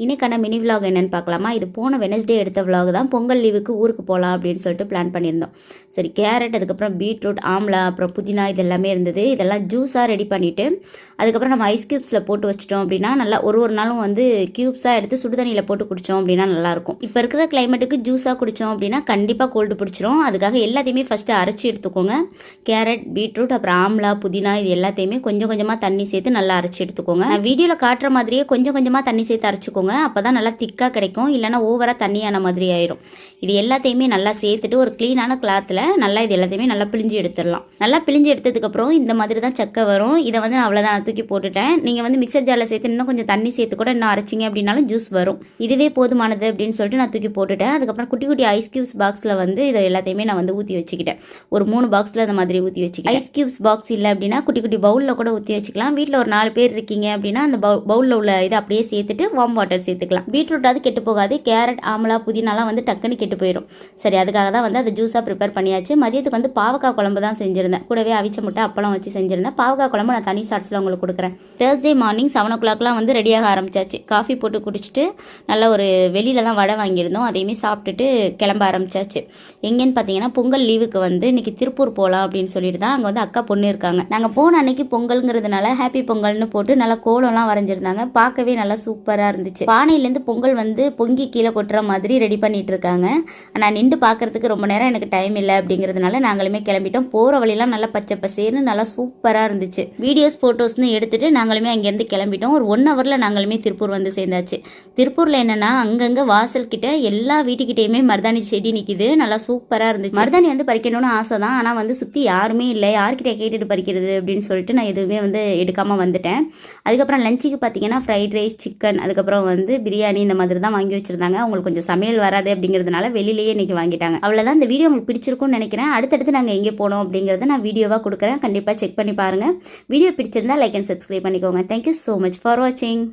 இன்னைக்கான mini vlog என்னென்னு பார்க்கலாமா? இது போன வெனஸ்டே எடுத்த விலாக் தான். பொங்கல் லீவுக்கு ஊருக்கு போகலாம் அப்படின்னு சொல்லிட்டு பிளான் பண்ணியிருந்தோம். சரி, கேரட், அதுக்கப்புறம் பீட்ரூட், ஆம்லா, அப்புறம் புதினா இது எல்லாமே இருந்தது. இதெல்லாம் ஜூஸாக ரெடி பண்ணிவிட்டு அதுக்கப்புறம் நம்ம ஐஸ் க்யூப்ஸில் போட்டு வச்சிட்டோம் அப்படின்னா நல்லா ஒரு நாளும் வந்து க்யூப்ஸாக எடுத்து சுடுதண்ணியில் போட்டு குடித்தோம் அப்படின்னா நல்லாயிருக்கும். இப்போ இருக்கிற கிளைமேட்டுக்கு ஜூஸாக குடித்தோம் அப்படின்னா கண்டிப்பாக கோல்டு பிடிச்சிரும். அதுக்காக எல்லாத்தையுமே ஃபஸ்ட்டு அரைச்சி எடுத்துக்கோங்க. கேரட், பீட்ரூட், அப்புறம் ஆம்லா, புதினா இது எல்லாத்தையுமே கொஞ்சம் கொஞ்சமாக தண்ணி சேர்த்து நல்லா அரைச்சி எடுத்துக்கோங்க. நான் வீடியோவில் காட்டுற மாதிரியே கொஞ்சம் கொஞ்சமாக தண்ணி சேர்த்து அரைச்சிக்கோங்க. அப்போ தான் நல்லா திக்காக கிடைக்கும். இல்லைனா ஓவராக தண்ணியான மாதிரி ஆயிரும். இது எல்லாத்தையுமே நல்லா சேர்த்துட்டு ஒரு க்ளீனான கிளாத்தில் நல்லா இது எல்லாத்தையுமே நல்லா பிழிஞ்சு எடுத்துடலாம். நல்லா பிழிஞ்சு எடுத்ததுக்கப்புறம் இந்த மாதிரி தான் சக்கை வரும். இதை வந்து நான் அவ்வளோதான் தூக்கி போட்டுட்டேன். நீங்கள் வந்து மிக்சர் ஜாரில் சேர்த்து இன்னும் கொஞ்சம் தண்ணி சேர்த்து கூட இன்னும் அரைச்சிங்க அப்படின்னாலும் ஜூஸ் வரும். இதுவே போதுமானது அப்படின்னு சொல்லிட்டு நான் தூக்கி போட்டுட்டேன். அதுக்கப்புறம் குட்டி குட்டி ஐஸ் கியூப்ஸ் பாக்ஸில் வந்து இதை எல்லாத்தையுமே நான் வந்து ஊற்றி வச்சுக்கிட்டேன். ஒரு 3 பாக்ஸில் அந்த மாதிரி ஊற்றி வச்சுக்கிட்டேன். ஐஸ் கியூப்ஸ் பாக்ஸ் இல்லை அப்படின்னா குட்டி குட்டி பவுலில் கூட ஊற்றி வச்சுக்கலாம். வீட்டில் ஒரு 4 பேர் இருக்கீங்க அப்படின்னா அந்த பவுலில் உள்ள இதை அப்படியே சேர்த்துட்டு வார்ம் வாட்டர் சேர்த்துக்கலாம். பீட்ரூட்டாவது கெட்டு போகாது. கேரட், ஆம்லா, புதினாலாம் வந்து டக்குன்னு கெட்டு போயிடும். சரி, அதுக்காக தான் வந்து அதை ஜூஸாக ப்ரிப்பேர் பண்ணியாச்சு. மதியத்துக்கு வந்து பாவக்காய் குழம்பு தான் செஞ்சிருந்தேன். கூடவே அவிச்ச முட்டை அப்பளம் வச்சு செஞ்சிருந்தேன். பாவக்காய் குழம்பு நான் தனி ஷார்ட்ஸில் உங்களுக்கு கொடுக்குறேன். தேர்ஸ்டே மார்னிங் 7 o'clock வந்து ரெடியாக ஆரம்பிச்சாச்சு. காஃபி போட்டு குடிச்சிட்டு நல்லா ஒரு வெளியில தான் வடை வாங்கியிருந்தோம். அதையுமே சாப்பிட்டுட்டு கிளம்ப ஆரம்பிச்சாச்சு. எங்கேன்னு பார்த்தீங்கன்னா பொங்கல் லீவுக்கு வந்து இன்னைக்கு திருப்பூர் போகலாம் அப்படின்னு சொல்லிட்டு தான் அங்கே வந்து அக்கா பொண்ணு இருக்காங்க. நாங்கள் போன அன்னைக்கு பொங்கல்ங்கிறதுனால ஹாப்பி பொங்கல்னு போட்டு நல்லா கோலம்லாம் வரைஞ்சிருந்தாங்க. பார்க்கவே நல்லா சூப்பராக இருந்துச்சு. பானையிலேருந்து பொங்கல் வந்து பொங்கி கீழே கொட்டுற மாதிரி ரெடி பண்ணிட்டு இருக்காங்க. நான் நின்று பார்க்கறதுக்கு ரொம்ப நேரம் எனக்கு டைம் இல்லை அப்படிங்கிறதுனால நாங்களுமே கிளம்பிட்டோம். போகிற வழியெல்லாம் நல்லா பச்சை பசேர்னு நல்லா சூப்பராக இருந்துச்சு. வீடியோஸ் ஃபோட்டோஸ்னு எடுத்துட்டு நாங்களுமே அங்கேருந்து கிளம்பிட்டோம். ஒரு 1 hourல நாங்களுமே திருப்பூர் வந்து சேர்ந்தாச்சு. திருப்பூரில் என்னன்னா அங்கங்கே வாசல் கிட்ட எல்லா வீட்டுக்கிட்டையுமே மருதாணி செடி நிற்கிது. நல்லா சூப்பராக இருந்துச்சு. மருதாணி வந்து பறிக்கணும்னு ஆசை தான். ஆனால் வந்து சுற்றி யாருமே இல்லை. யார்கிட்ட கேட்டுட்டு பறிக்கிறது அப்படின்னு சொல்லிட்டு நான் எதுவுமே வந்து எடுக்காமல் வந்துட்டேன். அதுக்கப்புறம் லஞ்சுக்கு பார்த்தீங்கன்னா ஃப்ரைட் ரைஸ், சிக்கன், அதுக்கப்புறம் வந்து பிரியாணி இந்த மாதிரி தான் வாங்கி வச்சிருந்தாங்க. அவங்களுக்கு கொஞ்சம் சமையல் வராது அப்படிங்கிறதுனால வெளியிலேயே இன்னைக்கு வாங்கிட்டாங்க. அவ்வளோதான். இந்த வீடியோ உங்களுக்கு பிடிச்சிருக்கும்னு நினைக்கிறேன். அடுத்தடுத்து நாங்கள் எங்கே போனோம் அப்படிங்கிறத நான் வீடியோவாக கொடுக்குறேன். கண்டிப்பாக செக் பண்ணி பாருங்கள். வீடியோ பிடிச்சிருந்தா லைக் அண்ட் சப்ஸ்கிரைப் பண்ணிக்கோங்க. தேங்க்யூ ஸோ மச் ஃபார் வாட்சிங்.